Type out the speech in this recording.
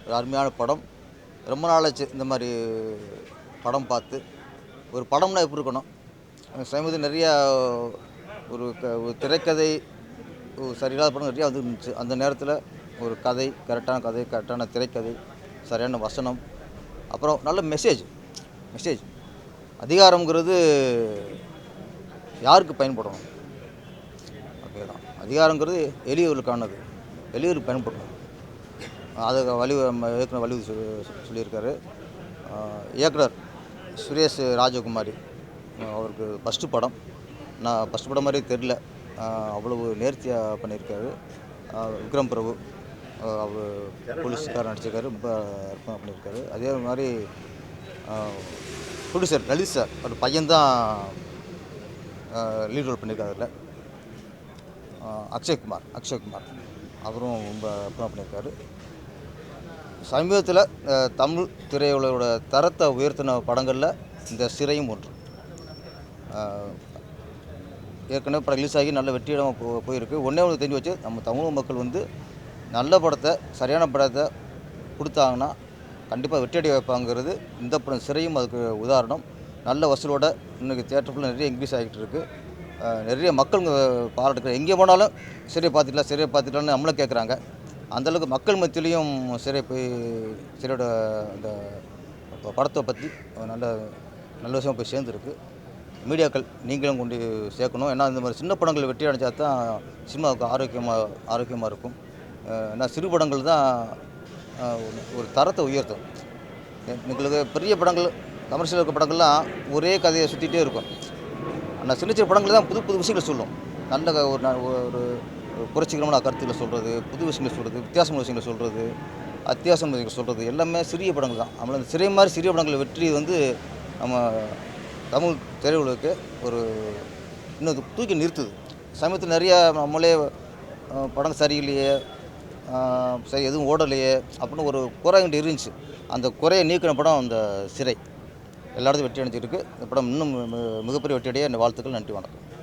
ஒரு அருமையான படம். ரொம்ப நாளாச்சு இந்த மாதிரி படம் பார்த்து. ஒரு படம்னா எப்படி இருக்கணும்? சமீபத்தில் நிறையா ஒரு திரைக்கதை சரியில்லாத படம் நிறையா வந்துருந்துச்சு. அந்த நேரத்தில் ஒரு கரெக்டான கதை, கரெக்டான திரைக்கதை, சரியான வசனம், அப்புறம் நல்ல மெசேஜ் அதிகாரங்கிறது யாருக்கு பயன்படணும்? ஓகே தான். அதிகாரங்கிறது எளியவர்களுக்கானது, எளியவருக்கு பயன்படணும். அதை இயக்குனர் சொல்லியிருக்காரு. இயக்குனர் சுரேஷ் ராஜகுமாரி அவருக்கு ஃபஸ்ட்டு படம். நான் ஃபஸ்ட்டு படம் மாதிரியே தெரில, அவ்வளவு நேர்த்தியாக பண்ணியிருக்காரு. விக்ரம் பிரபு அவர் போலீஸ்காரர் நடிச்சிருக்காரு, ரொம்ப அற்புதமாக பண்ணியிருக்காரு. அதே மாதிரி ப்ரொடியூசர் லலித் சார், ஒரு பையன்தான் லீட் ரோல் பண்ணியிருக்காரு. அதில் அக்ஷய்குமார் அவரும் ரொம்ப அற்புதமாக பண்ணியிருக்காரு. சமீபத்தில் தமிழ் திரையுலகோட தரத்தை உயர்த்தின படங்களில் இந்த சிறையும் ஒன்று. ஏற்கனவே படம் ரிலீஸ் ஆகி நல்ல வெற்றியிடமாக போயிருக்கு. ஒன்றே தெரிஞ்சு வச்சு, நம்ம தமிழ் மக்கள் நல்ல படத்தை, சரியான படத்தை கொடுத்தாங்கன்னா கண்டிப்பாக வெற்றியடைய வைப்பாங்கிறது இந்த படம் சிறையும் அதுக்கு உதாரணம். நல்ல வசூலோட இன்றைக்கி தியேட்டருக்குள்ளே நிறைய இன்க்ரீஸ் ஆகிட்டு இருக்குது. நிறைய மக்கள் பாராட்டுக்கள். எங்கே போனாலும் சிறையை பார்த்துக்கலான்னு நம்மளை கேட்குறாங்க. அந்தளவுக்கு மக்கள் மத்தியிலையும் சிறையோட அந்த படத்தை பற்றி நல்ல விஷயம் போய் சேர்ந்துருக்கு. மீடியாக்கள் நீங்களும் கொண்டு சேர்க்கணும். ஏன்னா இந்த மாதிரி சின்ன படங்கள் வெற்றி அடைஞ்சா தான் சினிமாவுக்கு ஆரோக்கியமாக இருக்கும். ஏன்னா சிறு படங்கள் தான் ஒரு தரத்தை உயர்த்தும். எங்களுக்கு பெரிய படங்கள், கமர்ஷியல் இருக்க படங்கள்லாம் ஒரே கதையை சுற்றிகிட்டே இருக்கும். ஆனால் சின்ன படங்கள் தான் புது புது விஷயங்கள் சொல்லும். நல்ல ஒரு புரட்சிகரமான கருத்துக்களை சொல்கிறது, புது விஷயங்களை சொல்கிறது, வித்தியாசமான விஷயங்களை சொல்கிறது, அத்தியாவசிய விஷயங்கள் சொல்கிறது எல்லாமே சிறிய படங்கள் தான். நம்மள அந்த சிறிய மாதிரி சிறிய படங்கள் வெற்றி நம்ம தமிழ் திரையுலகுக்கு இன்னும் தூக்கி நிறுத்துது. சமயத்தில் நிறையா நம்மளே படம் சரியில்லையே, சரி எதுவும் ஓடலையே அப்படின்னு ஒரு குறை இருந்துச்சு. அந்த குறையை நீக்கின படம் அந்த சிறை. எல்லா இடத்தையும் வெற்றி அடைஞ்சிருக்கு. இந்த படம் இன்னும் மிகப்பெரிய வெற்றியடைய வாழ்த்துக்கள். நன்றி, வணக்கம்.